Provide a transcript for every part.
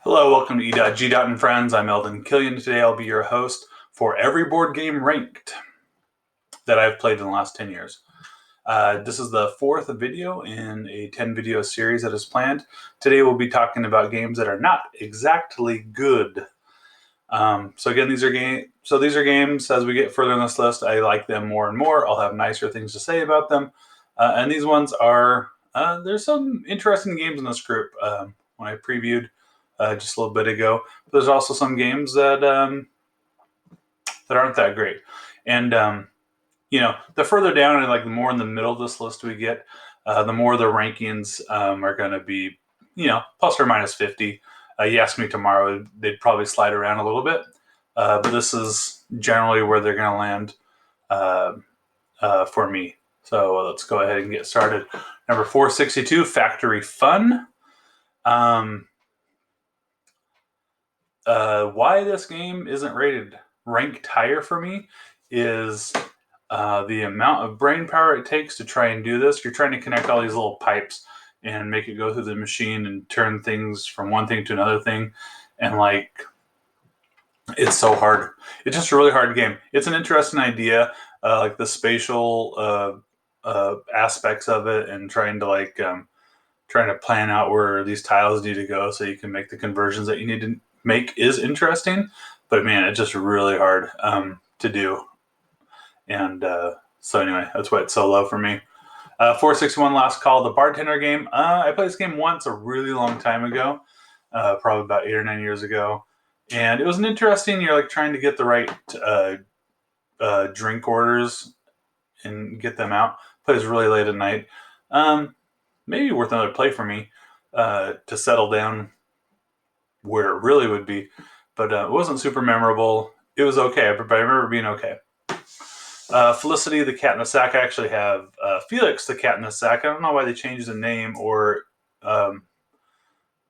Hello, welcome to EdotGdot and Friends. I'm Elden Killian. Today I'll be your host for every board game ranked that I've played in the last 10 years. This is the fourth video in a 10 video series that is planned. Today we'll be talking about games that are not exactly good. So again, these are games as we get further in this list, I like them more and more. I'll have nicer things to say about them. And these ones are, there's some interesting games in this group when I previewed just a little bit ago. There's also some games that that aren't that great. And the further down and like the more in the middle of this list we get, the more the rankings are going to be, plus or minus 50. You ask me tomorrow, they'd probably slide around a little bit, but this is generally where they're going to land for me. So let's go ahead and get started. Number 462, Factory Fun. Why this game isn't ranked higher for me is the amount of brain power it takes to try and do this. You're trying to connect all these little pipes and make it go through the machine and turn things from one thing to another thing. And it's so hard. It's just a really hard game. It's an interesting idea, like the spatial aspects of it, and trying to plan out where these tiles need to go so you can make the conversions that you need to make is interesting. But man, it's just really hard to do. And so anyway, that's why it's so low for me. 461 Last Call, the bartender game. I played this game once a really long time ago, probably about 8 or 9 years ago. And it was an interesting, you're like trying to get the right drink orders and get them out. Plays really late at night. Maybe worth another play for me to settle down where it really would be. But it wasn't super memorable. It was okay, but I remember being okay. Felicity the Cat in the Sack. I actually have Felix the Cat in the Sack. I don't know why they changed the name, but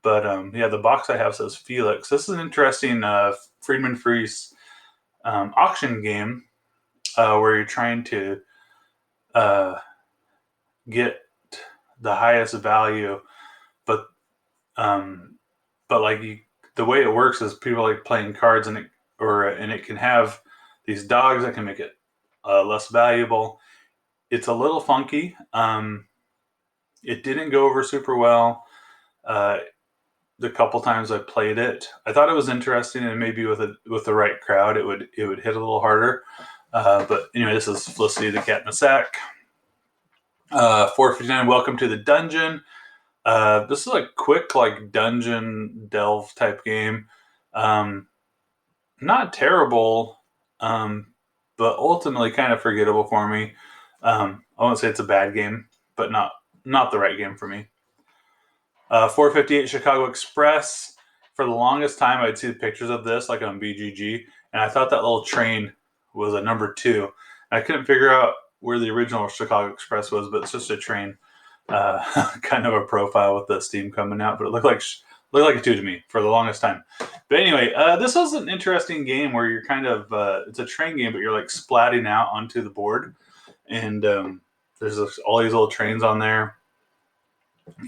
the box I have says Felix. This is an interesting Friedman Freeze auction game where you're trying to get the highest value, but the way it works is people like playing cards, and it can have these dogs that can make it less valuable. It's a little funky. It didn't go over super well. The couple times I played it, I thought it was interesting, and maybe with the right crowd, it would hit a little harder. But anyway, this is Felicity the Cat in the Sack. 459, Welcome to the Dungeon. This is a quick dungeon delve type game. Not terrible, but ultimately kind of forgettable for me. I won't say it's a bad game, but not the right game for me. 458 Chicago Express. For the longest time, I'd see the pictures of this like on BGG, and I thought that little train was a number 2. I couldn't figure out where the original Chicago Express was, but it's just a train. Kind of a profile with the steam coming out, but it looked like a 2 to me for the longest time. But anyway, this was an interesting game where you're kind of it's a train game, but you're like splatting out onto the board, and there's all these little trains on there.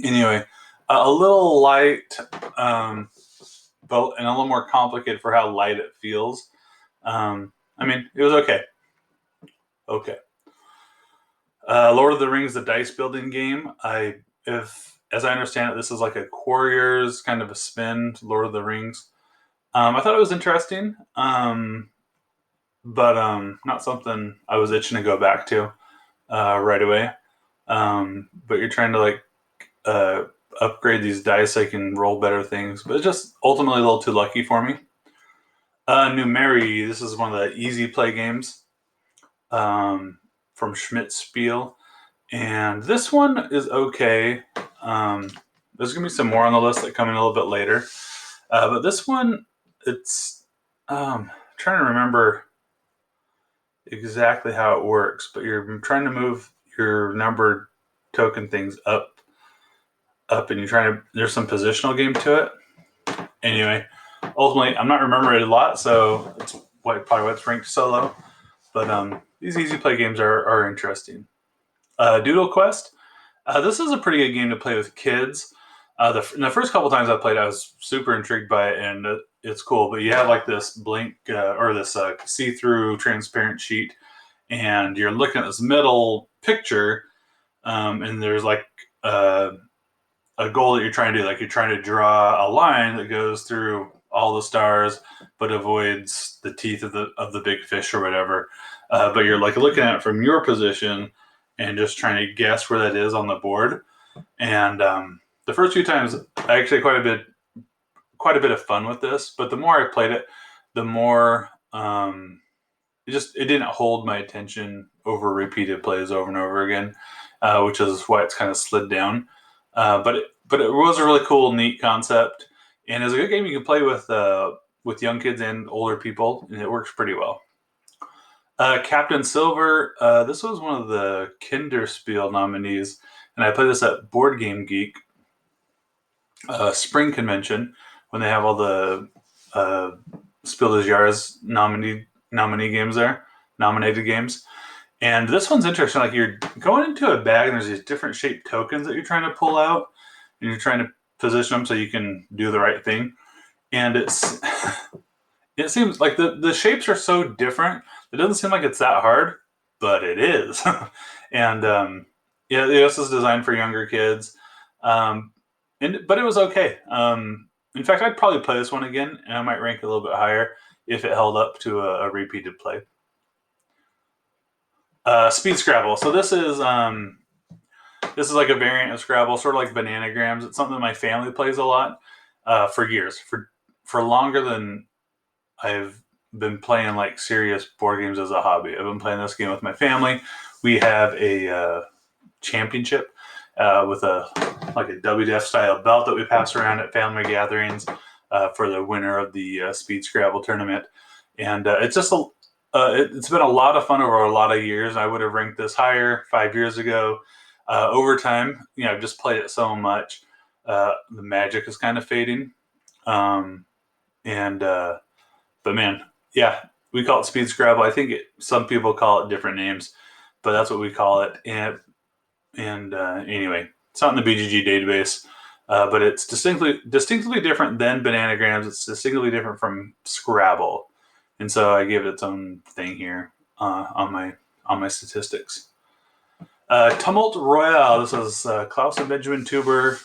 Anyway, a little light, but and a little more complicated for how light it feels. It was okay. Okay. Lord of the Rings, the dice building game. As I understand it, this is like a Quarriors kind of a spin to Lord of the Rings. I thought it was interesting, but not something I was itching to go back to right away. But you're trying to upgrade these dice so you can roll better things. But it's just ultimately a little too lucky for me. Numeri, this is one of the easy play games from Schmidt Spiel. And this one is okay. There's going to be some more on the list that come in a little bit later. But this one, it's trying to remember exactly how it works. But you're trying to move your numbered token things up, and there's some positional game to it. Anyway, ultimately, I'm not remembering it a lot, so it's probably why it's ranked so low. But these easy play games are interesting. Doodle Quest. This is a pretty good game to play with kids. The first couple times I played, I was super intrigued by it, and it's cool. But you have like this blank or this see-through transparent sheet, and you're looking at this middle picture, and there's like a goal that you're trying to do. Like you're trying to draw a line that goes through all the stars, but avoids the teeth of the big fish or whatever. But you're like looking at it from your position and just trying to guess where that is on the board. And the first few times, I actually had quite a bit of fun with this. But the more I played it, the more it didn't hold my attention over repeated plays over and over again, which is why it's kind of slid down. But it was a really cool, neat concept, and it's a good game you can play with young kids and older people, and it works pretty well. Captain Silver. This was one of the Kinderspiel nominees, and I played this at Board Game Geek spring convention when they have all the Spiel des Jahres nominee games there, nominated games. And this one's interesting. Like you're going into a bag and there's these different shaped tokens that you're trying to pull out, and you're trying to position them so you can do the right thing. And it seems like the shapes are so different. It doesn't seem like it's that hard, but it is. And yeah, this is designed for younger kids. But it was okay. In fact, I'd probably play this one again, and I might rank a little bit higher if it held up to a repeated play. Speed Scrabble. So this is like a variant of Scrabble, sort of like Bananagrams. It's something that my family plays a lot for years, for longer than I've been playing like serious board games as a hobby. I've been playing this game with my family. We have a championship with a WDF style belt that we pass around at family gatherings for the winner of the Speed Scrabble tournament, and it's just it's been a lot of fun over a lot of years. I would have ranked this higher 5 years ago. Over time, I've just played it so much. The magic is kind of fading. But man, yeah, we call it Speed Scrabble. I think some people call it different names, but that's what we call it. And anyway, it's not in the BGG database, but it's distinctly different than Bananagrams. It's distinctly different from Scrabble. And so I give it its own thing here on my statistics. Tumult Royale. This is Klaus and Benjamin Tuber,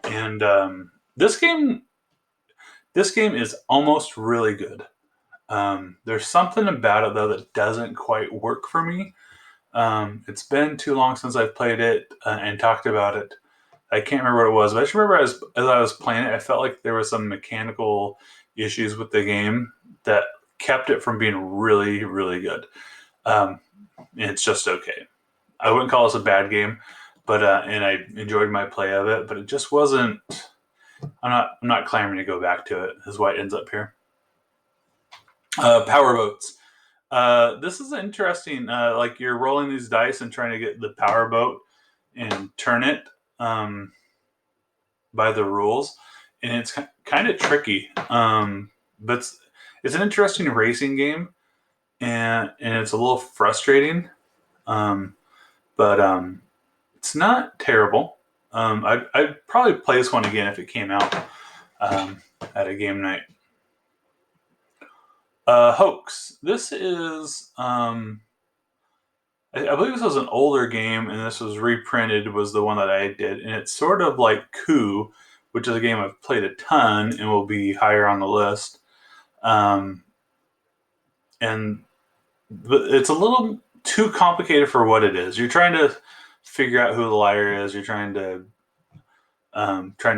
and this game is almost really good. There's something about it though that doesn't quite work for me. It's been too long since I've played it and talked about it. I can't remember what it was, but I just remember as I was playing it, I felt like there was some mechanical issues with the game that kept it from being really, really good. It's just okay. I wouldn't call this a bad game, but and I enjoyed my play of it, but it just wasn't. I'm not clamoring to go back to it. Is why it ends up here. Power boats. This is interesting. Like you're rolling these dice and trying to get the power boat and turn it by the rules, and it's kind of tricky. But it's an interesting racing game, and it's a little frustrating. But it's not terrible. I'd probably play this one again if it came out at a game night. Hoax. This is, I believe this was an older game, and this was reprinted, was the one that I did. And it's sort of like Coup, which is a game I've played a ton and will be higher on the list. But it's a little too complicated for what it is. You're trying to figure out who the liar is. You're trying to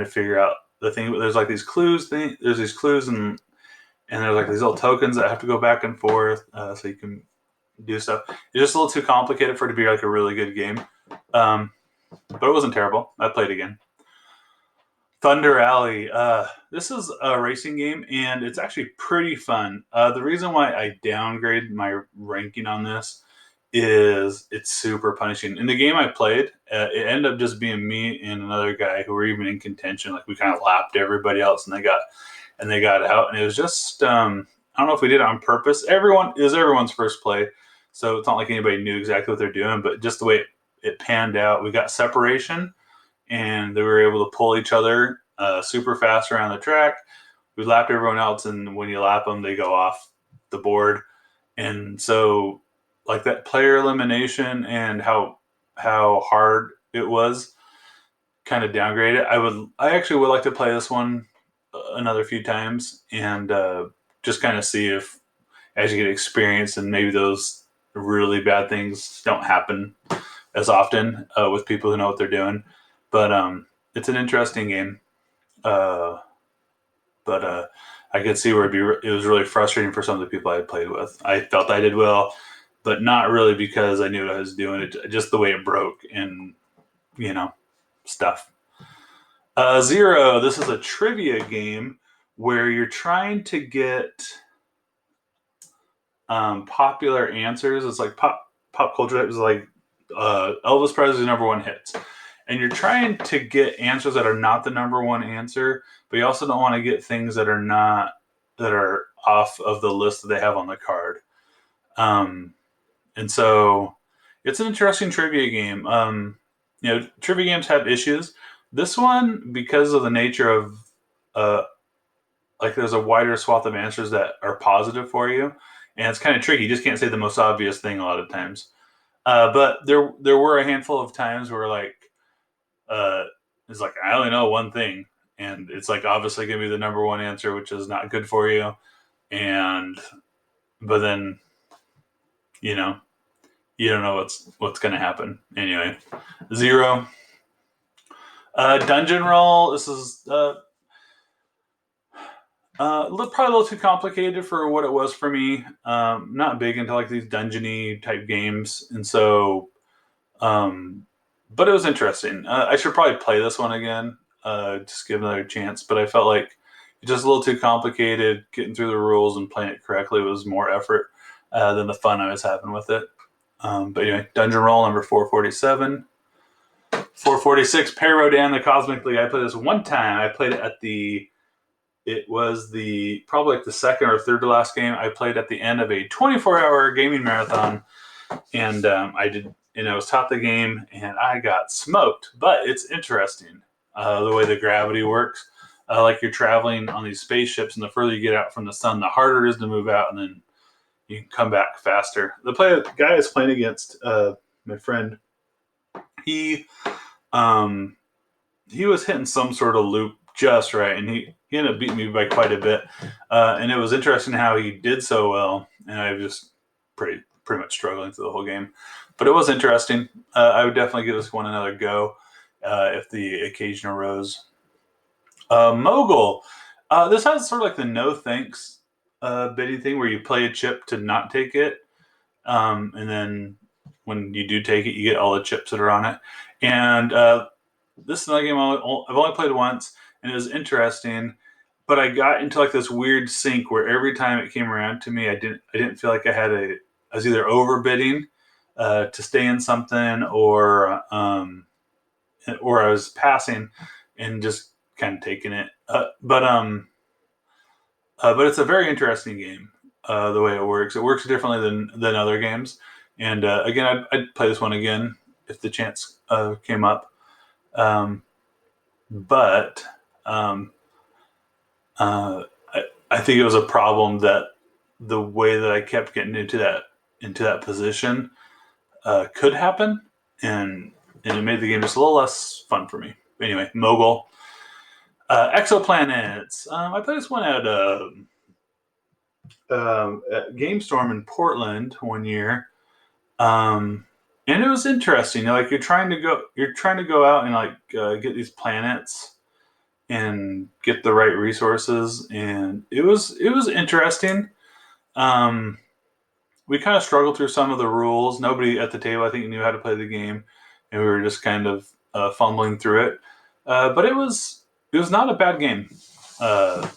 figure out the thing. There's like these clues. There's these clues, and there's like these little tokens that have to go back and forth, so you can do stuff. It's just a little too complicated for it to be like a really good game. But it wasn't terrible. I played again. Thunder Alley. This is a racing game, and it's actually pretty fun. The reason why I downgraded my ranking on this is it's super punishing. In the game I played, it ended up just being me and another guy who were even in contention. Like we kind of lapped everybody else, and they got out. And it was just I don't know if we did it on purpose. It was everyone's first play, so it's not like anybody knew exactly what they're doing. But just the way it panned out, we got separation, and they were able to pull each other super fast around the track. We lapped everyone else, and when you lap them, they go off the board. And so, like that player elimination and how hard it was, kind of downgraded. I actually would like to play this one another few times and just kind of see if as you get experience and maybe those really bad things don't happen as often with people who know what they're doing. But it's an interesting game. Uh, but I could see where it was really frustrating for some of the people I had played with. I felt I did well, but not really because I knew what I was doing. Just the way it broke and stuff. Zero. This is a trivia game where you're trying to get popular answers. It's like pop culture. It was like Elvis Presley's #1 hits, and you're trying to get answers that are not the #1 answer, but you also don't want to get things that are off of the list that they have on the card. And so it's an interesting trivia game. Trivia games have issues. This one, because of the nature of like there's a wider swath of answers that are positive for you, and it's kind of tricky. You just can't say the most obvious thing a lot of times. But there were a handful of times where it's like I only know one thing, and it's like obviously gonna be the #1 answer, which is not good for you. But then you don't know what's gonna happen anyway. Zero. Dungeon roll. This is probably a little too complicated for what it was for me. Not big into like these dungeony type games, and so, but it was interesting. I should probably play this one again, just give another chance. But I felt like it's just a little too complicated. Getting through the rules and playing it correctly was more effort than the fun I was having with it. But anyway, Dungeon Roll number 447. 446, Paradan, the Cosmic League. I played this one time. I played it at it was probably like the second or third to last game. I played at the end of a 24-hour gaming marathon, and I was top of the game, and I got smoked. But it's interesting the way the gravity works. Like you're traveling on these spaceships, and the further you get out from the sun, the harder it is to move out, and then you can come back faster. The guy I was playing against, my friend, he was hitting some sort of loop just right, and he ended up beating me by quite a bit. And it was interesting how he did so well, and I was just pretty much struggling through the whole game. But it was interesting. I would definitely give this one another go if the occasion arose. Mogul. This has sort of like the no thanks bidding thing where you play a chip to not take it, and then when you do take it, you get all the chips that are on it. And this is another game I've only played once, and it was interesting. But I got into like this weird sync where every time it came around to me, I didn't feel like I was either overbidding to stay in something, or I was passing and just kind of taking it. But it's a very interesting game. The way it works differently than other games. And again, I'd play this one again if the chance came up. But I think it was a problem that the way that I kept getting into that position could happen, and it made the game just a little less fun for me. Anyway, Mogul. Exoplanets. I played this one at GameStorm in Portland one year, and it was interesting. Like you're trying to go out and like get these planets and get the right resources, and it was interesting. We kind of struggled through some of the rules. Nobody at the table, I think, knew how to play the game, and we were just kind of fumbling through it. But it was not a bad game. But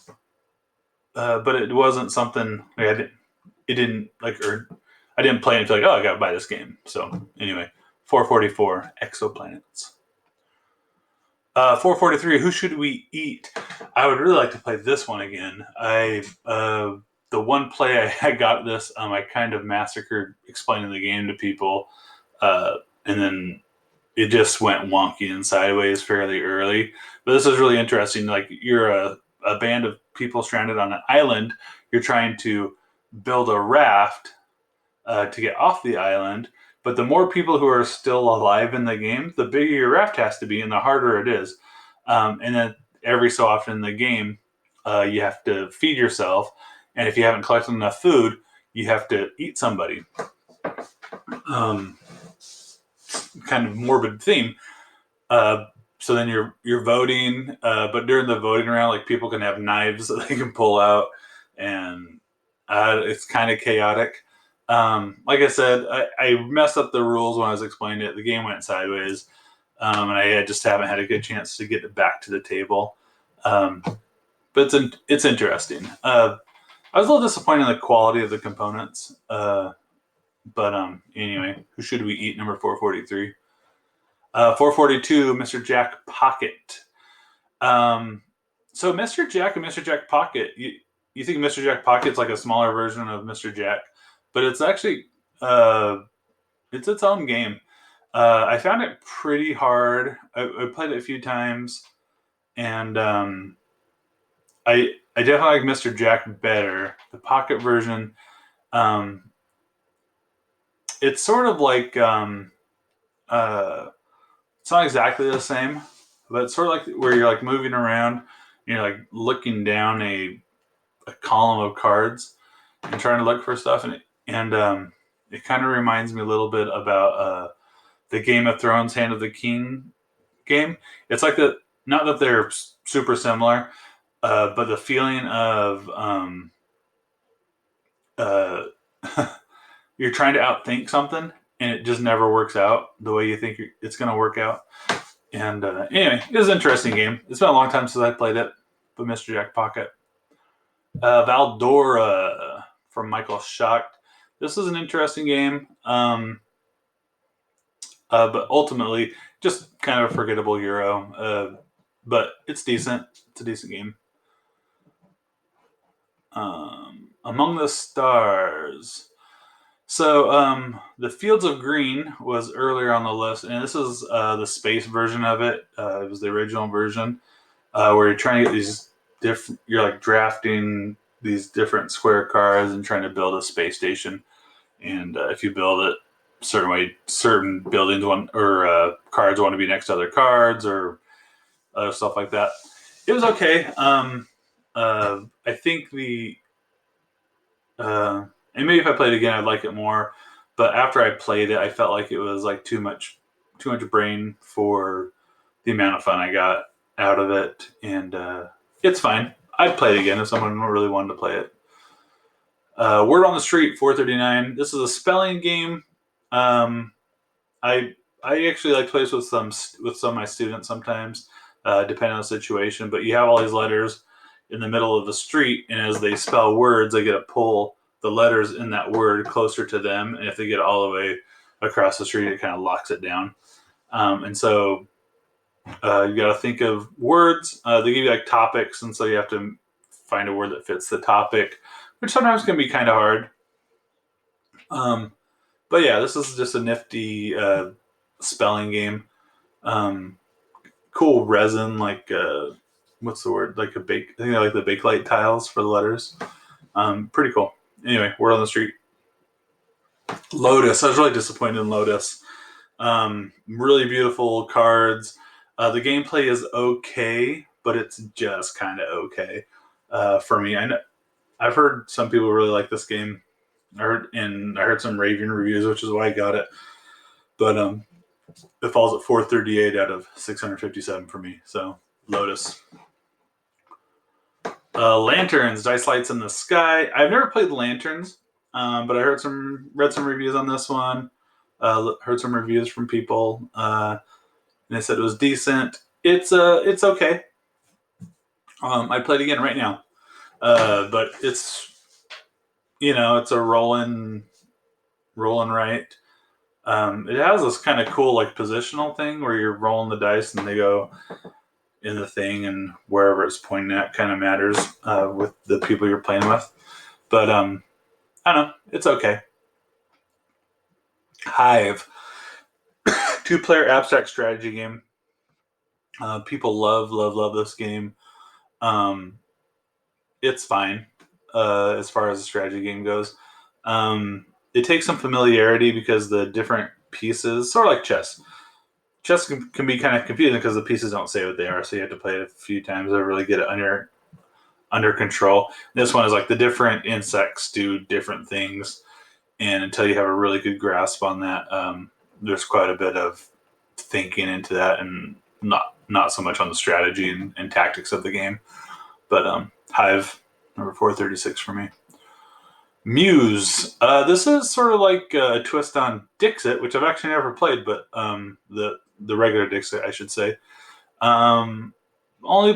it wasn't something I didn't play it and feel like, oh, I got to buy this game. So anyway, 444 Exoplanets. 443 Who Should We Eat? I would really like to play this one again. The one play I got this, I kind of massacred explaining the game to people, and then it just went wonky and sideways fairly early. But this is really interesting. Like you're a band of people stranded on an island. You're trying to build a raft to get off the island. But the more people who are still alive in the game, the bigger your raft has to be and the harder it is. And then every so often in the game, you have to feed yourself. And if you haven't collected enough food, you have to eat somebody. Kind of morbid theme. So then you're voting, but during the voting round, like people can have knives that they can pull out, and it's kind of chaotic. Like I said, I messed up the rules when I was explaining it. The game went sideways, and I just haven't had a good chance to get it back to the table. But it's interesting. I was a little disappointed in the quality of the components. But anyway, who should we eat? Number 443. 442, Mr. Jack Pocket. So Mr. Jack and Mr. Jack Pocket, you think Mr. Jack Pocket's like a smaller version of Mr. Jack, but it's actually it's its own game. I found it pretty hard. I played it a few times, and I definitely like Mr. Jack better. The Pocket version, it's sort of like it's not exactly the same, but it's sort of like where you're like moving around, and you're like looking down a column of cards and trying to look for stuff, and it kind of reminds me a little bit about the Game of Thrones Hand of the King game. It's like not that they're super similar, but the feeling of you're trying to outthink something and it just never works out the way you think it's going to work out. And anyway, it was an interesting game. It's been a long time since I played it, but Mr. Jack Pocket. Valdora from Michael Schacht. This is an interesting game, but ultimately just kind of a forgettable Euro. But it's decent. It's a decent game. Among the Stars. So the Fields of Green was earlier on the list, and this is the space version of it. It was the original version where you're trying to get these different. You're like drafting these different square cards and trying to build a space station. And if you build it a certain way, certain buildings cards want to be next to other cards or other stuff like that. It was okay. I think and maybe if I played it again, I'd like it more. But after I played it, I felt like it was like too much brain for the amount of fun I got out of it. And it's fine. I'd play it again if someone really wanted to play it. Word on the Street, 439. This is a spelling game. I actually like to play this with some of my students sometimes, depending on the situation. But you have all these letters in the middle of the street, and as they spell words, they get to pull the letters in that word closer to them, and if they get all the way across the street, it kind of locks it down. And so you got to think of words. They give you like topics, and so you have to find a word that fits the topic, which sometimes can be kind of hard. But yeah, this is just a nifty spelling game. Cool resin, like what's the word? Like I think they like the Bakelite tiles for the letters. Pretty cool. Anyway, Word on the Street. Lotus. I was really disappointed in Lotus. Really beautiful cards. The gameplay is okay, but it's just kind of okay for me. I've heard some people really like this game. I heard some raving reviews, which is why I got it. But it falls at 438 out of 657 for me. So Lotus. Lanterns, Dice Lights in the Sky. I've never played Lanterns, but I read some reviews on this one. Heard some reviews from people, and they said it was decent. It's okay. I'd play it again right now, but it's it's a rolling right. It has this kind of cool like positional thing where you're rolling the dice and they go in the thing, and wherever it's pointing at kind of matters with the people you're playing with. But I don't know, it's okay. Hive, 2-player abstract strategy game. People love this game. It's fine as far as the strategy game goes. It takes some familiarity because the different pieces, sort of like chess. Chess can be kind of confusing because the pieces don't say what they are, so you have to play it a few times to really get it under control. This one is like the different insects do different things, and until you have a really good grasp on that, there's quite a bit of thinking into that, and not so much on the strategy and tactics of the game. But Hive, number 436 for me. Muse. This is sort of like a twist on Dixit, which I've actually never played, but the regular Dixit, I should say. Only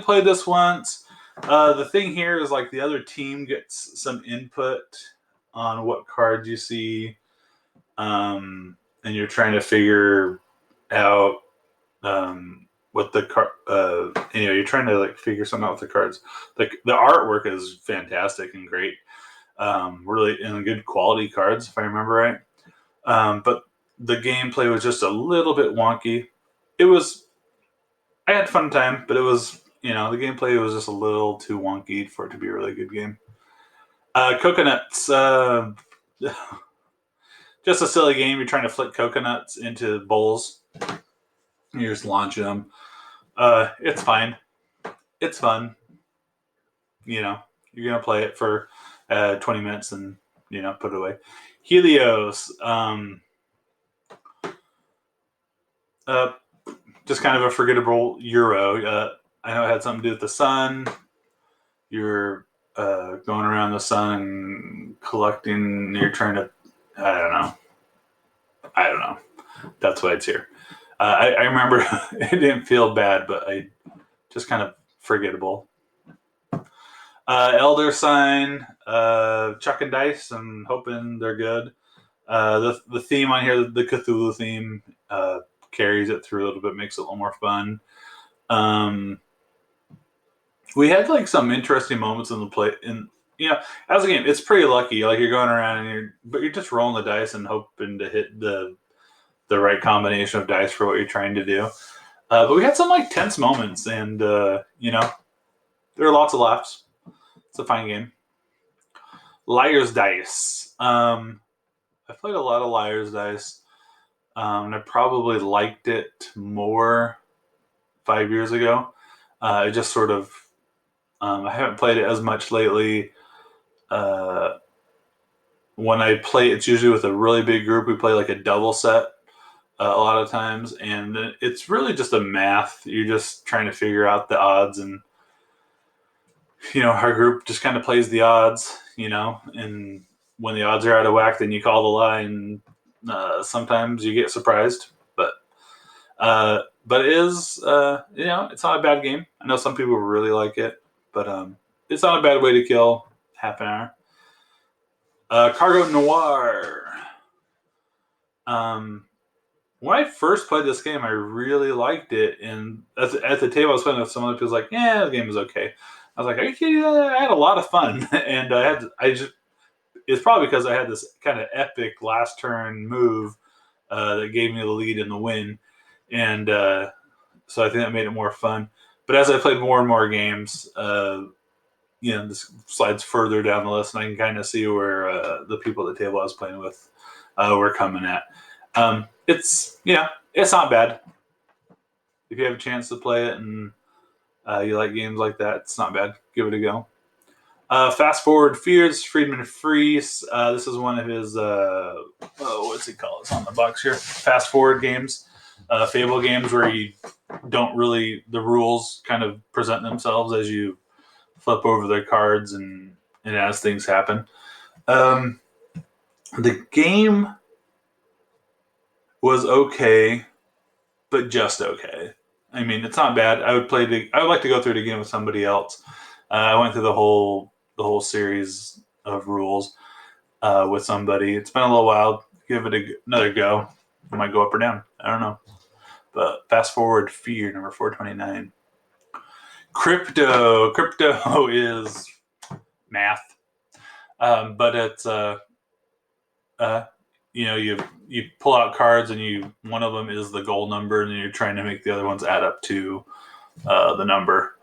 played this once. The thing here is like the other team gets some input on what cards you see, and you're trying to figure out what the card. You're trying to like figure something out with the cards. Like the artwork is fantastic and great. Really in good quality cards, if I remember right. But the gameplay was just a little bit wonky. I had a fun time, but it was, the gameplay was just a little too wonky for it to be a really good game. Coconuts. Just a silly game. You're trying to flick coconuts into bowls. You're just launching them. It's fine. It's fun. You're going to play it for 20 minutes and, put it away. Helios. Just kind of a forgettable Euro. I know it had something to do with the sun. You're going around the sun and collecting. You're trying to, I don't know. That's why it's here. I remember it didn't feel bad, but I just kind of forgettable. Elder Sign, chucking dice. I'm hoping they're good. The theme on here, the Cthulhu theme, carries it through a little bit, makes it a little more fun. We had like some interesting moments in the play. As a game, it's pretty lucky. Like you're going around and you're just rolling the dice and hoping to hit the right combination of dice for what you're trying to do. But we had some like tense moments, and there are lots of laughs. It's a fine game. Liar's Dice. I played a lot of Liar's Dice. And I probably liked it more 5 years ago. I just sort of, I haven't played it as much lately. When I play, it's usually with a really big group. We play like a double set a lot of times, and it's really just a math. You're just trying to figure out the odds, and our group just kind of plays the odds, and when the odds are out of whack, then you call the lie, and sometimes you get surprised, but it is, it's not a bad game. I know some people really like it, but it's not a bad way to kill half an hour. Cargo Noir. When I first played this game, I really liked it, and at the table I was playing with some other people, like, the game is okay. I was like, are you kidding? I had a lot of fun, and it's probably because I had this kind of epic last turn move that gave me the lead in the win, and so I think that made it more fun. But as I played more and more games, this slides further down the list, and I can kind of see where the people at the table I was playing with were coming at. It's not bad. If you have a chance to play it and you like games like that, it's not bad. Give it a go. Fast Forward Fears, Friedman Freeze. This is one of his, what's it called? It's on the box here. Fast Forward games, Fable games where you don't really, the rules kind of present themselves as you flip over the cards and as things happen. The game was okay, but just okay. I mean, it's not bad. I would like to go through it again with somebody else. I went through the whole series of rules with somebody. It's been a little while. Give it another go. It might go up or down. I don't know. But Fast Forward Fear, number 429. Crypto. Crypto is math. But it's you pull out cards and one of them is the goal number, and then you're trying to make the other ones add up to the number.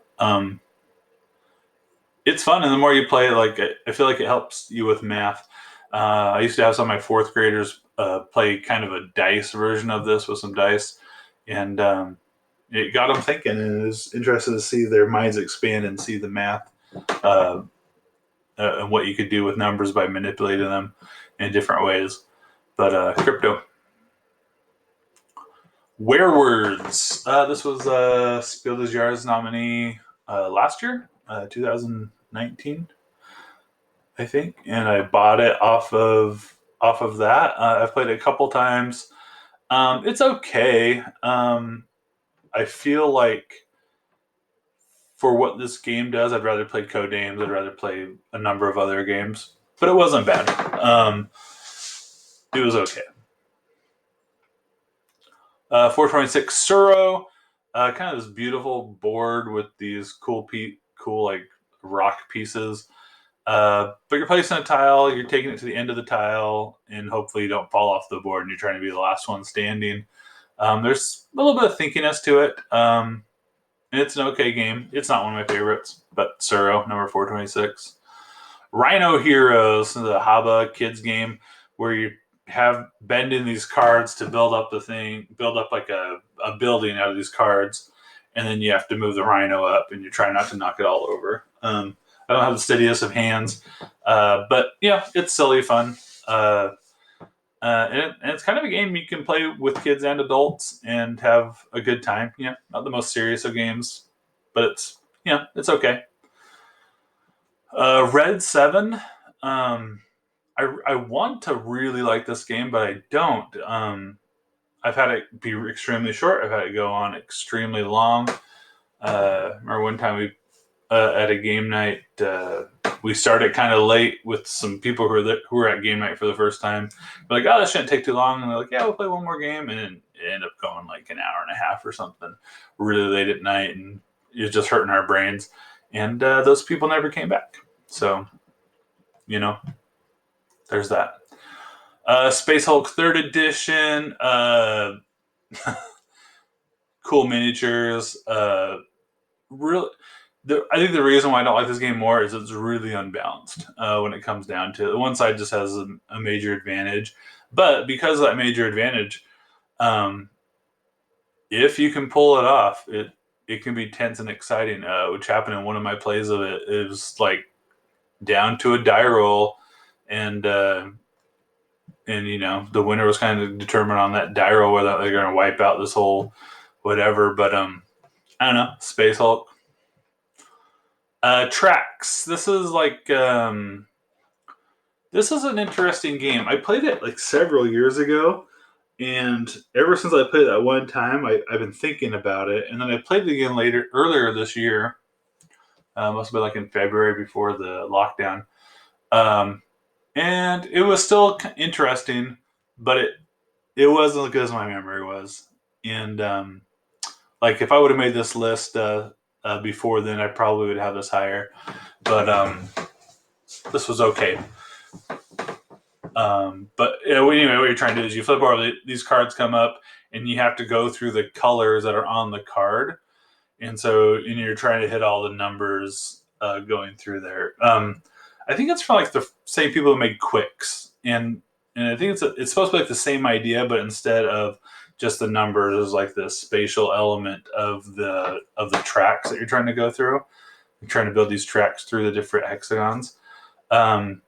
It's fun, and the more you play, like I feel like it helps you with math. I used to have some of my fourth graders play kind of a dice version of this with some dice, and it got them thinking, and it was interesting to see their minds expand and see the math and what you could do with numbers by manipulating them in different ways. But crypto. Werewords. This was Spiel des Jahres nominee last year, 2019, I think, and I bought it off of that. I've played it a couple times. It's okay. I feel like for what this game does, I'd rather play Code Names. I'd rather play a number of other games, but it wasn't bad. It was okay. 426 Suro, kind of this beautiful board with these cool like rock pieces. But you're placing a tile, you're taking it to the end of the tile, and hopefully you don't fall off the board and you're trying to be the last one standing. There's a little bit of thinkiness to it. It's an okay game. It's not one of my favorites, but Suro, number 426. Rhino Heroes, the Haba kids game, where you have bending these cards to build up like a building out of these cards, and then you have to move the rhino up, and you try not to knock it all over. I don't have the steadiest of hands, but yeah, it's silly fun. And it's kind of a game you can play with kids and adults and have a good time. Yeah, not the most serious of games, but it's okay. Red 7. I want to really like this game, but I don't. I've had it be extremely short. I've had it go on extremely long. Remember one time we at a game night, we started kind of late with some people who were at game night for the first time. We're like, oh, this shouldn't take too long. And they're like, yeah, we'll play one more game. And then it ended up going like an hour and a half or something really late at night. And it was just hurting our brains. And those people never came back. So, there's that. Space Hulk 3rd edition. Cool miniatures. I think the reason why I don't like this game more is it's really unbalanced when it comes down to it. One side just has a major advantage. But because of that major advantage, if you can pull it off, it can be tense and exciting, which happened in one of my plays of it. It was like down to a die roll, and the winner was kind of determined on that die roll whether they're going to wipe out this whole whatever. But I don't know. Space Hulk. Tracks. This is like this is an interesting game. I played it like several years ago, and ever since I played it that one time, I've been thinking about it. And then I played it again earlier this year. Must have been like in February before the lockdown. And it was still interesting, but it wasn't as good as my memory was. And like if I would have made this list before then, I probably would have this higher. But this was okay. But anyway, what you're trying to do is you flip over, these cards come up, and you have to go through the colors that are on the card. And you're trying to hit all the numbers going through there. I think it's from like the same people who made Quicks, and I think it's supposed to be like the same idea, but instead of just the numbers, there's like the spatial element of the tracks that you're trying to go through. You're trying to build these tracks through the different hexagons. But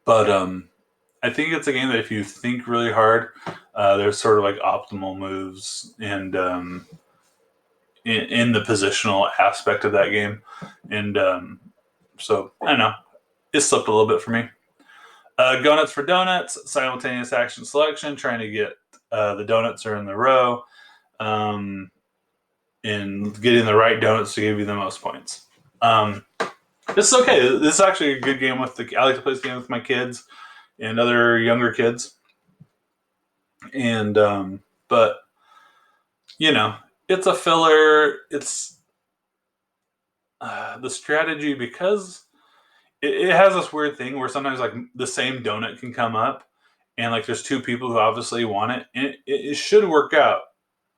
I think it's a game that if you think really hard, there's sort of like optimal moves and in the positional aspect of that game. And so, I don't know. It slipped a little bit for me. Go Nuts for Donuts, simultaneous action selection, trying to get the donuts are in the row, and getting the right donuts to give you the most points. This is okay. This is actually a good game I like to play this game with my kids and other younger kids. And but it's a filler. It's the strategy, because it has this weird thing where sometimes like the same donut can come up, and like there's two people who obviously want it, and it should work out.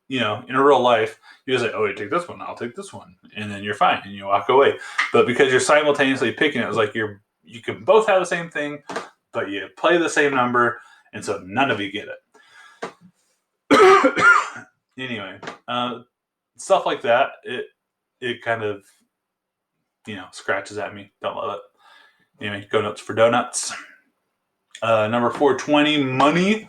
In real life, you just say, "Oh, you take this one, I'll take this one," and then you're fine, and you walk away. But because you're simultaneously picking it, it's like you can both have the same thing, but you play the same number, and so none of you get it. Anyway, stuff like that, it kind of scratches at me. Don't love it. Anyway, go nuts for donuts. Number 420, Money.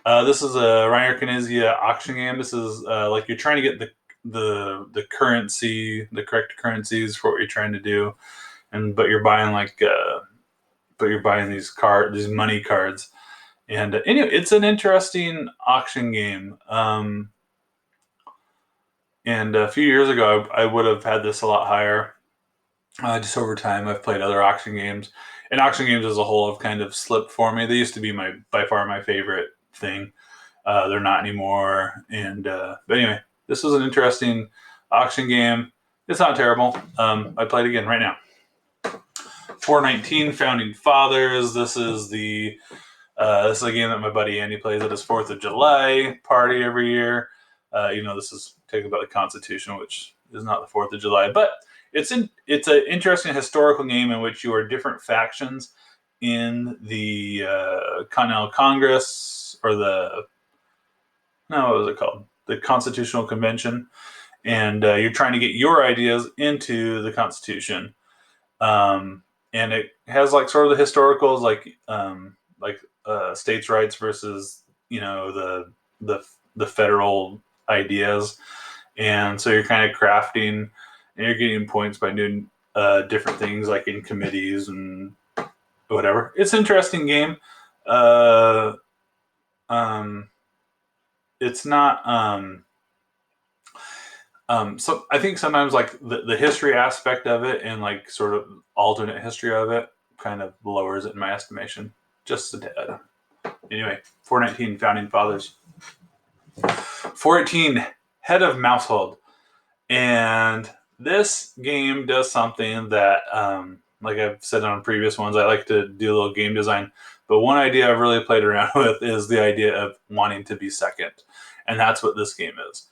This is a Reiner Knizia auction game. This is like you're trying to get the currency, the correct currencies for what you're trying to do, but you're buying these money cards, and anyway, it's an interesting auction game. And a few years ago, I would have had this a lot higher. Just over time, I've played other auction games, and auction games as a whole have kind of slipped for me. They used to be by far my favorite thing. They're not anymore. But anyway, this was an interesting auction game. It's not terrible. I play it again right now. 419, Founding Fathers. This is a game that my buddy Andy plays at his 4th of July party every year. This is talking about the Constitution, which is not the 4th of July, but it's an interesting historical game in which you are different factions in the Continental Congress, or what was it called? The Constitutional Convention, and you're trying to get your ideas into the Constitution. And it has like sort of the historicals, like states' rights versus the federal ideas, and so you're kind of crafting, and you're getting points by doing different things like in committees and whatever. It's an interesting game. It's not. So I think sometimes like the history aspect of it and like sort of alternate history of it kind of lowers it in my estimation just a tad. Anyway, 419, Founding Fathers. 418, Head of Mousehold. And this game does something that, like I've said on previous ones, I like to do a little game design. But one idea I've really played around with is the idea of wanting to be second. And that's what this game is.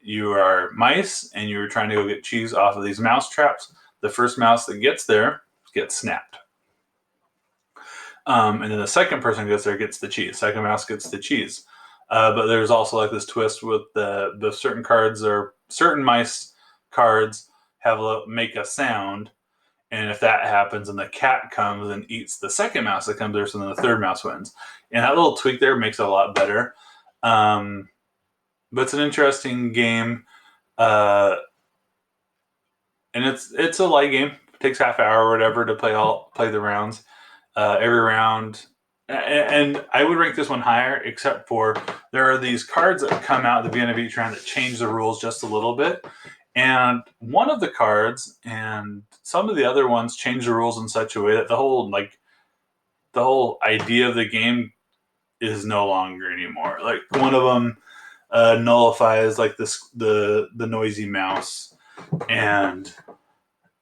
You are mice, and you're trying to go get cheese off of these mouse traps. The first mouse that gets there gets snapped. And then the second person who gets there gets the cheese. Second mouse gets the cheese. But there's also like this twist with the certain cards, or certain mice cards make a sound, and if that happens, and the cat comes and eats the second mouse that comes there, so then the third mouse wins. And that little tweak there makes it a lot better. But it's an interesting game, and it's a light game. It takes half hour or whatever to play the rounds. Every round. And I would rank this one higher, except for there are these cards that come out at the beginning of each round that change the rules just a little bit. And one of the cards and some of the other ones change the rules in such a way that the whole idea of the game is no longer anymore. Like one of them nullifies like the noisy mouse, and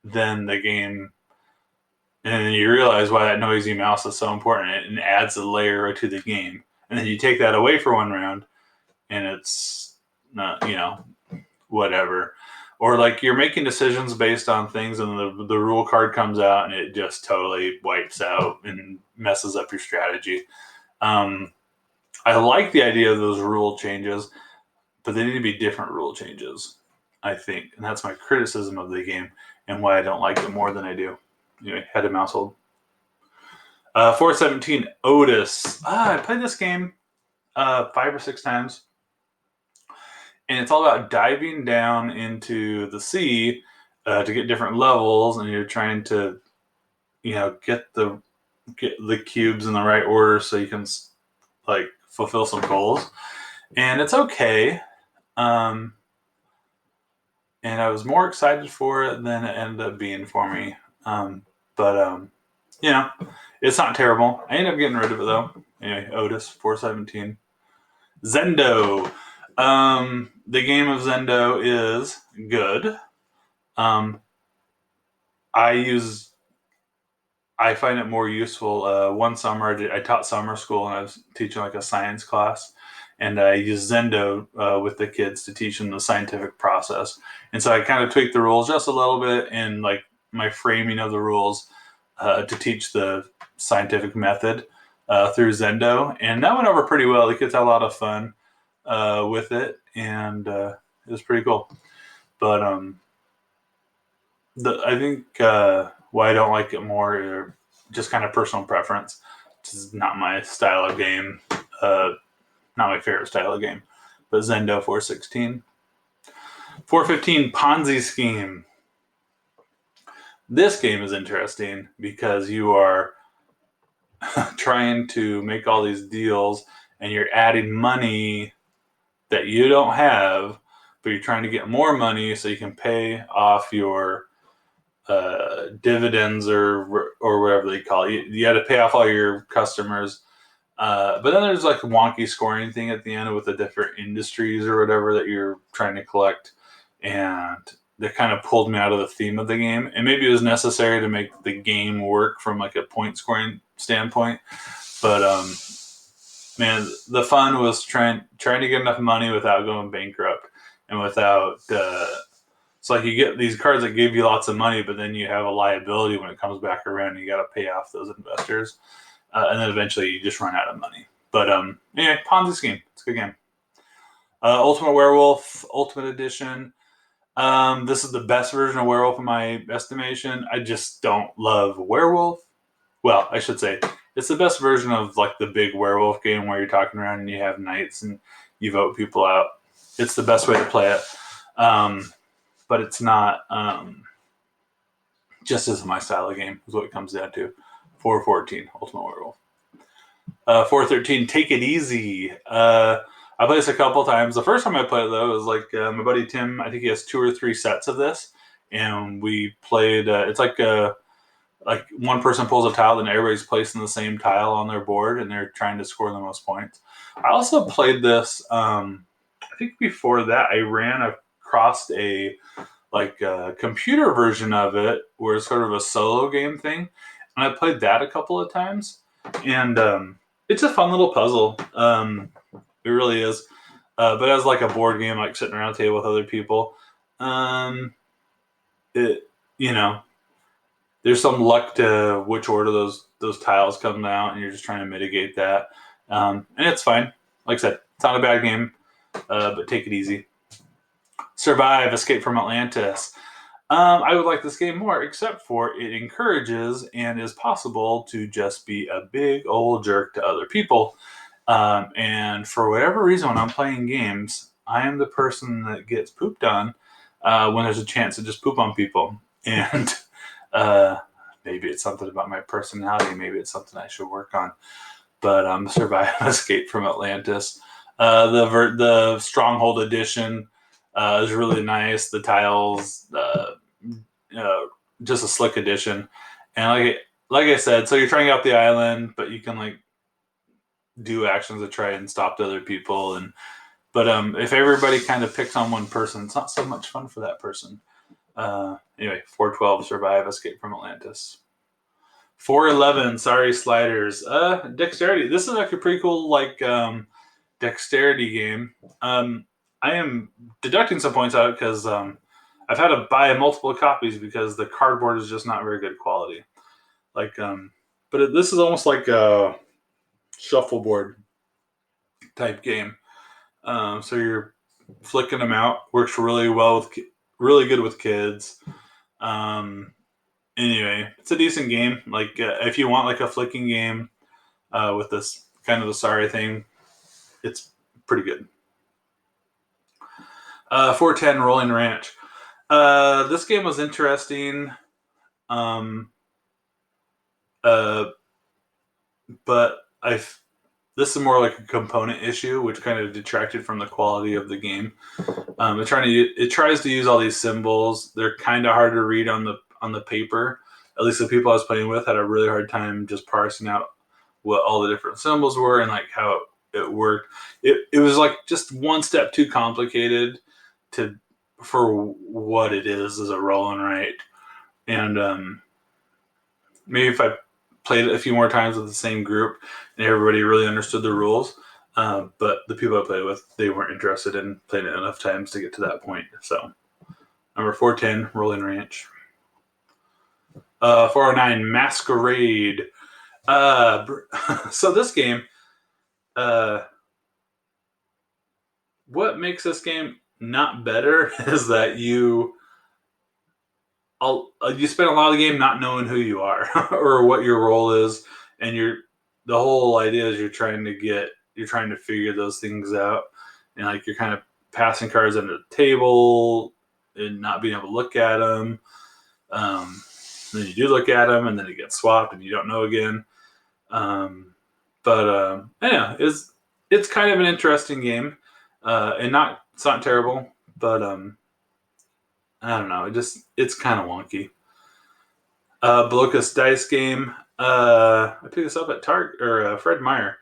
then the game. And you realize why that noisy mouse is so important, and adds a layer to the game. And then you take that away for one round, and it's not, whatever. Or like you're making decisions based on things, and the rule card comes out, and it just totally wipes out and messes up your strategy. I like the idea of those rule changes, but they need to be different rule changes, I think. And that's my criticism of the game, and why I don't like it more than I do. Anyway, Head of Mousehold. 417, Otis. I played this game 5 or 6 times. And it's all about diving down into the sea to get different levels. And you're trying to, get the cubes in the right order so you can like fulfill some goals. And it's okay. And I was more excited for it than it ended up being for me. But it's not terrible. I ended up getting rid of it though. Anyway, Otis, 417. Zendo. The game of Zendo is good. I use I find it more useful. One summer, I taught summer school, and I was teaching like a science class, and I used Zendo with the kids to teach them the scientific process. And so I kind of tweaked the rules just a little bit, and like my framing of the rules to teach the scientific method through Zendo, and that went over pretty well. The kids had a lot of fun with it, and it was pretty cool. But I think why I don't like it more, just kind of personal preference. It's not my style of game, not my favorite style of game. But Zendo 416. 415 Ponzi Scheme. This game is interesting because you are trying to make all these deals and you're adding money that you don't have, but you're trying to get more money so you can pay off your dividends or whatever they call it. You got to pay off all your customers. But then there's like a wonky scoring thing at the end with the different industries or whatever that you're trying to collect. And that kind of pulled me out of the theme of the game. And maybe it was necessary to make the game work from like a point scoring standpoint. But man, the fun was trying to get enough money without going bankrupt and without it's like you get these cards that give you lots of money, but then you have a liability when it comes back around. You got to pay off those investors, and then eventually you just run out of money. But anyway, Ponzi Scheme. It's a good game. Ultimate Werewolf Ultimate Edition. This is the best version of Werewolf in my estimation. I just don't love Werewolf. Well, I should say it's the best version of like the big Werewolf game where you're talking around and you have knights and you vote people out. It's the best way to play it. But it's not just as my style of game is what it comes down to. 414 Ultimate Werewolf. 413 Take It Easy. I played this a couple times. The first time I played it though was like my buddy Tim. I think he has 2 or 3 sets of this, and we played. It's like one person pulls a tile, then everybody's placing the same tile on their board, and they're trying to score the most points. I also played this. I think before that, I ran across a computer version of it where it's sort of a solo game thing, and I played that a couple of times, and it's a fun little puzzle. It really is, but as like a board game, like sitting around a table with other people, there's some luck to which order those tiles come out, and you're just trying to mitigate that, and it's fine. Like I said, it's not a bad game, but take it easy. Survive, Escape from Atlantis. I would like this game more, except for it encourages and is possible to just be a big old jerk to other people. And for whatever reason, when I'm playing games, I am the person that gets pooped on when there's a chance to just poop on people. And maybe it's something about my personality. Maybe it's something I should work on. But Survive, Escape from Atlantis. The Stronghold Edition is really nice. The tiles, just a slick edition. And like I said, so you're trying out the island, but you can like do actions to try and stop the other people. But if everybody kind of picks on one person, it's not so much fun for that person. Anyway, 412 Survive, Escape from Atlantis. 411 Sorry Sliders. Dexterity. This is actually a pretty cool dexterity game. I am deducting some points out because I've had to buy multiple copies because the cardboard is just not very good quality. But this is almost like a shuffleboard type game. So you're flicking them out. Works really well really good with kids. Anyway, it's a decent game. If you want like a flicking game with this kind of a sorry thing, it's pretty good. 410 Rolling Ranch. This game was interesting. But this is more like a component issue, which kind of detracted from the quality of the game. It tries to use all these symbols. They're kind of hard to read on the paper. At least the people I was playing with had a really hard time just parsing out what all the different symbols were and like how it worked. It was like just one step too complicated for what it is as a roll and write. And maybe if I played it a few more times with the same group, and everybody really understood the rules. But the people I played with, they weren't interested in playing it enough times to get to that point. So, number 410, Rolling Ranch. 409, Masquerade. So this game, what makes this game not better is that you spend a lot of the game not knowing who you are or what your role is, and the whole idea is you're trying to figure those things out, and like you're kind of passing cards under the table and not being able to look at them. Then you do look at them, and then it gets swapped, and you don't know again. Yeah, it's kind of an interesting game, and it's not terrible, but I don't know. It's kind of wonky. Blocus Dice Game. I picked this up at Target or Fred Meyer,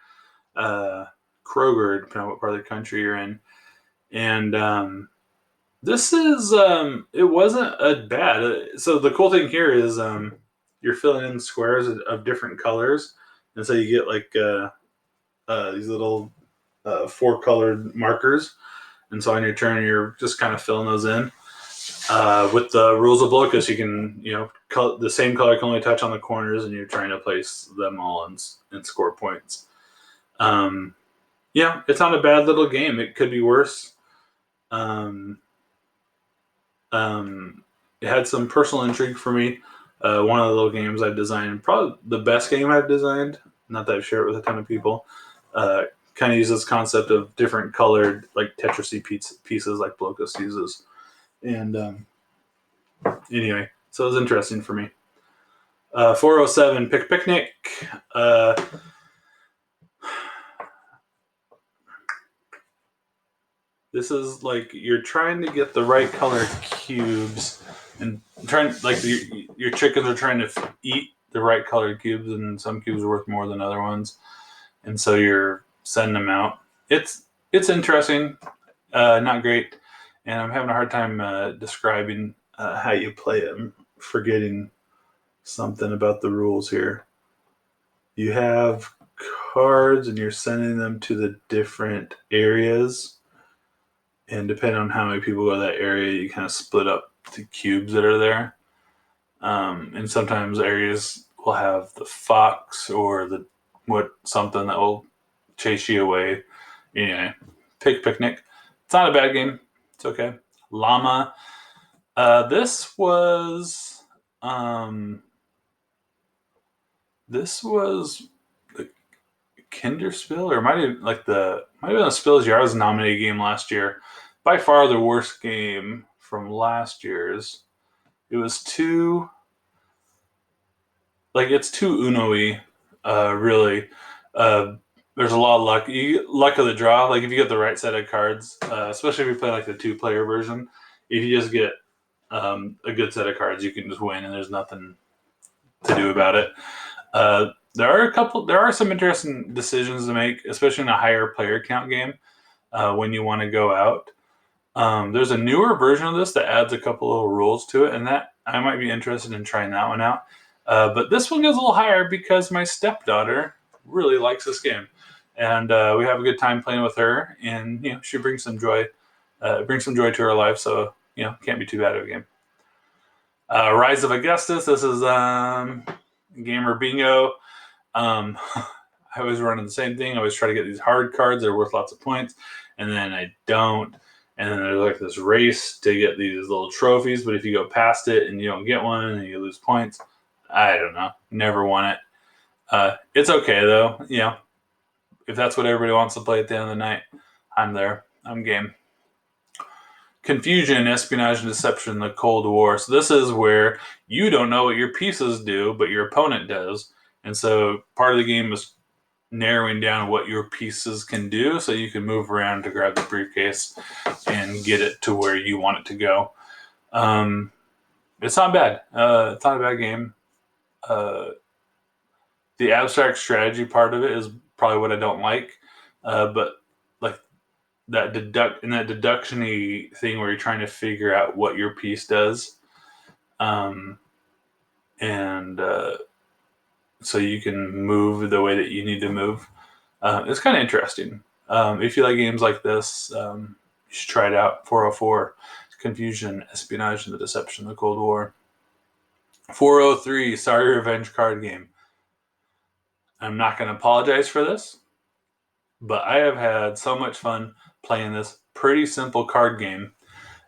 Kroger, depending on what part of the country you're in, and this is it wasn't a bad. So the cool thing here is you're filling in squares of different colors, and so you get like these little 4-colored markers, and so on your turn you're just kind of filling those in. With the rules of Blocus, you can the same color can only touch on the corners, and you're trying to place them all and score points. It's not a bad little game. It could be worse. It had some personal intrigue for me. One of the little games I've designed, probably the best game I've designed, not that I've shared it with a ton of people, kind of uses this concept of different colored, like Tetris pieces like Blocus uses. And anyway, so it was interesting for me. 407, Pick Picnic. This is like you're trying to get the right color cubes, and trying like your chickens are trying to eat the right colored cubes, and some cubes are worth more than other ones, and so you're sending them out. It's interesting, not great, and I'm having a hard time describing how you play it. I'm forgetting something about the rules here. You have cards, and you're sending them to the different areas. And depending on how many people go to that area, you kind of split up the cubes that are there. And sometimes areas will have the fox or something that will chase you away. Anyway, Picnic. It's not a bad game. It's okay. Llama. This was the Kinderspiel, or might have been a Spills Yards nominated game last year. By far the worst game from last year's. It was it's too Uno-y, really. There's a lot of luck. Luck of the draw. Like if you get the right set of cards, especially if you play like the 2-player version, if you just get a good set of cards, you can just win, and there's nothing to do about it. There are some interesting decisions to make, especially in a higher player count game, when you want to go out. There's a newer version of this that adds a couple little rules to it, and that I might be interested in trying that one out. But this one goes a little higher because my stepdaughter really likes this game, and we have a good time playing with her, and she brings some joy, to her life. So can't be too bad of a game. Rise of Augustus. This is Gamer Bingo. I always run the same thing. I always try to get these hard cards that are worth lots of points, and then I don't. And then there's like this race to get these little trophies, but if you go past it and you don't get one and you lose points, I don't know. Never won it. It's okay though. If that's what everybody wants to play at the end of the night, I'm there. I'm game. Confusion, Espionage, and Deception, the Cold War. So this is where you don't know what your pieces do, but your opponent does. And so part of the game is narrowing down what your pieces can do so you can move around to grab the briefcase and get it to where you want it to go. It's not bad. It's not a bad game. The abstract strategy part of it is probably what I don't like. But like that deduction-y thing where you're trying to figure out what your piece does. so you can move the way that you need to move. It's kind of interesting. If you like games like this, you should try it out. 404, Confusion, Espionage, and the Deception of the Cold War. 403, Sorry Revenge card game. I'm not going to apologize for this, but I have had so much fun playing this pretty simple card game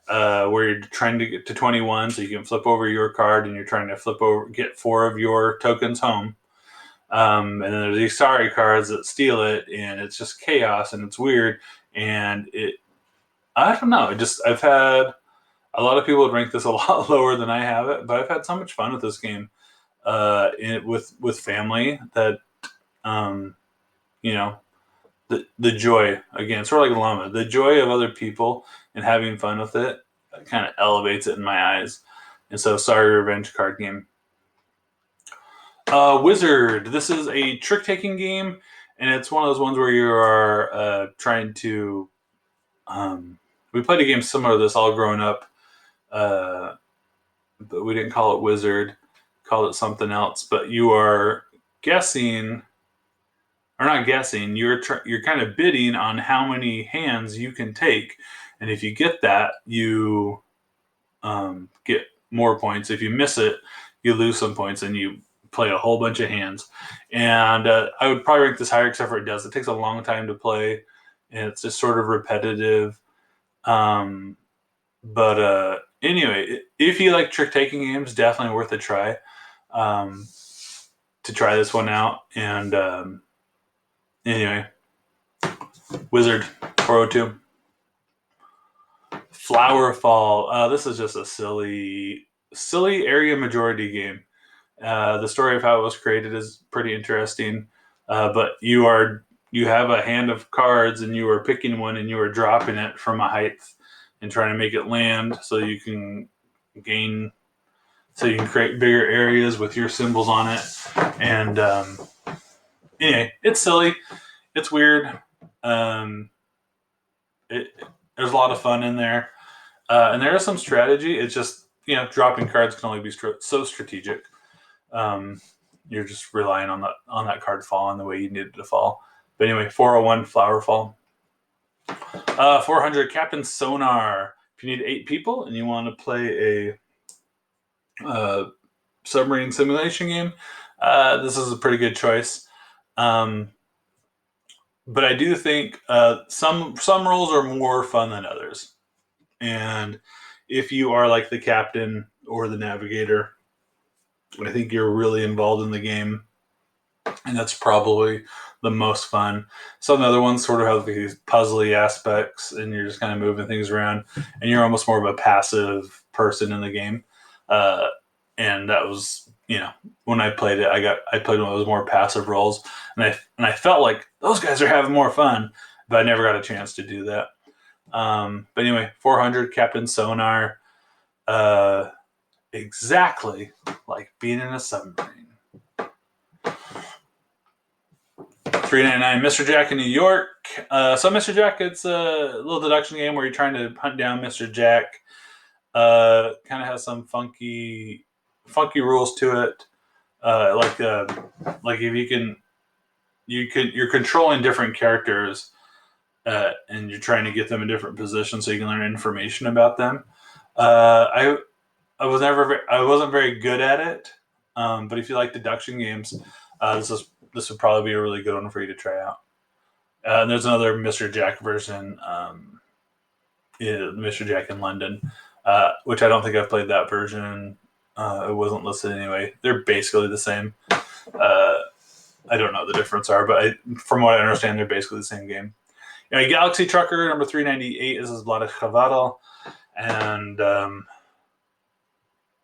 where you're trying to get to 21, so you can flip over your card, and you're trying to get 4 of your tokens home. And then there's these sorry cards that steal it, and it's just chaos, and it's weird, and I don't know. I've had a lot of people would rank this a lot lower than I have it, but I've had so much fun with this game, with family that, you know, the joy, again, sort of like Llama, the joy of other people and having fun with it kind of elevates it in my eyes. And so, Sorry Revenge card game. Wizard. This is a trick-taking game, and it's one of those ones where you are trying to. We played a game similar to this all growing up, but we didn't call it Wizard. Called it something else. But you are guessing, or not guessing. You're kind of bidding on how many hands you can take, and if you get that, you get more points. If you miss it, you lose some points, and you play a whole bunch of hands. And I would probably rank this higher, except for it takes a long time to play, and it's just sort of repetitive. But anyway, if you like trick-taking games, definitely worth a try to try this one out. And anyway, Wizard 402. Flowerfall. This is just a silly area majority game. The story of how it was created is pretty interesting, but you have a hand of cards, and you are picking one, and you are dropping it from a height and trying to make it land so you can create bigger areas with your symbols on it. And anyway, it's silly, it's weird. There's a lot of fun in there, and there is some strategy. It's just, dropping cards can only be so strategic. You're just relying on that card falling the way you need it to fall. But anyway, 401 Flowerfall. 400 Captain Sonar. If you need 8 people and you want to play a submarine simulation game, this is a pretty good choice. But I do think some roles are more fun than others. And if you are like the captain or the navigator, I think you're really involved in the game, and that's probably the most fun. Some of the other ones sort of have these puzzly aspects, and you're just kind of moving things around, and you're almost more of a passive person in the game. And that was, when I played it, I played one of those more passive roles, and I felt like those guys are having more fun, but I never got a chance to do that. But anyway, 400 Captain Sonar. Exactly like being in a submarine. 399 Mr. Jack in New York. So Mr. Jack, it's a little deduction game where you're trying to hunt down Mr. Jack. Kind of has some funky rules to it. Like if you're controlling different characters, and you're trying to get them in different positions so you can learn information about them. I wasn't very good at it, but if you like deduction games, this would probably be a really good one for you to try out. And there's another Mr. Jack version, Mr. Jack in London, which I don't think I've played that version. It wasn't listed anyway. They're basically the same. I don't know what the difference are, but from what I understand, they're basically the same game. Galaxy Trucker number 398. This is Vlada Chavadal, and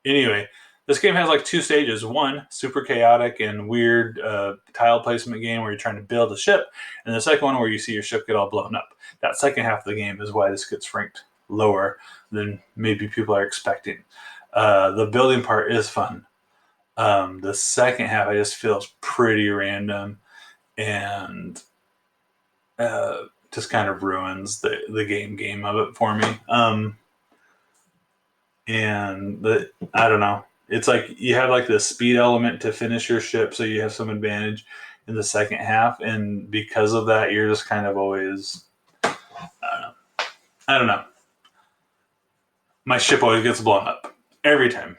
anyway, this game has like 2 stages. One, super chaotic and weird tile placement game where you're trying to build a ship, and the second one where you see your ship get all blown up. That second half of the game is why this gets ranked lower than maybe people are expecting. The building part is fun. The second half I just feel is pretty random, and just kind of ruins the game of it for me. I don't know. it's like you have like the speed element to finish your ship, so you have some advantage in the second half, and because of that, you're just kind of always, I don't know. My ship always gets blown up every time,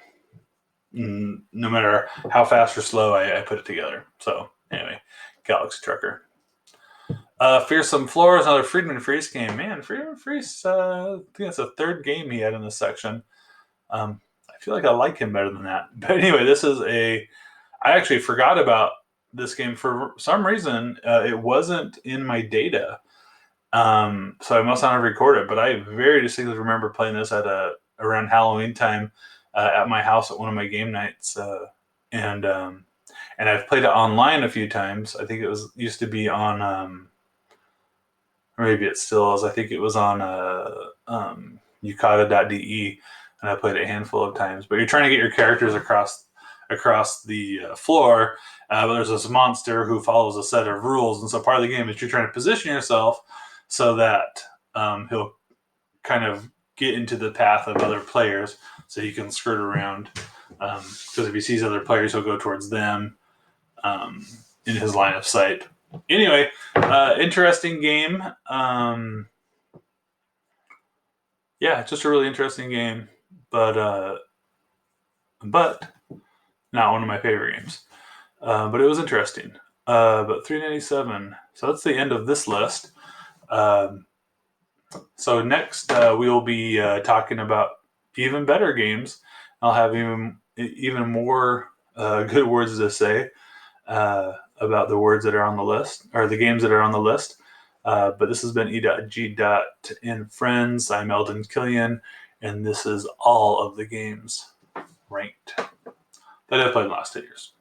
no matter how fast or slow I put it together. So anyway, Galaxy Trucker. Fearsome Floors, another Friedman Freeze game. Man, Friedman Freeze, I think that's the third game he had in this section. I feel like I like him better than that. But anyway, this is I actually forgot about this game for some reason. It wasn't in my data. So I must not have recorded it, but I very distinctly remember playing this around Halloween time at my house at one of my game nights. And I've played it online a few times. I think it used to be on, or maybe it still is. I think it was on EdotGdot and I played it a handful of times. But you're trying to get your characters across the floor, but there's this monster who follows a set of rules, and so part of the game is you're trying to position yourself so that he'll kind of get into the path of other players, so you can skirt around. Because if he sees other players, he'll go towards them in his line of sight. Anyway, interesting game. Yeah, just a really interesting game, but not one of my favorite games. But it was interesting. But 397. So that's the end of this list. So next we will be talking about even better games. I'll have even more good words to say about the words that are on the list, or the games that are on the list. But this has been EdotGdot and Friends. I'm Elden Killian, and this is all of the games ranked that I've played in the last 10 years.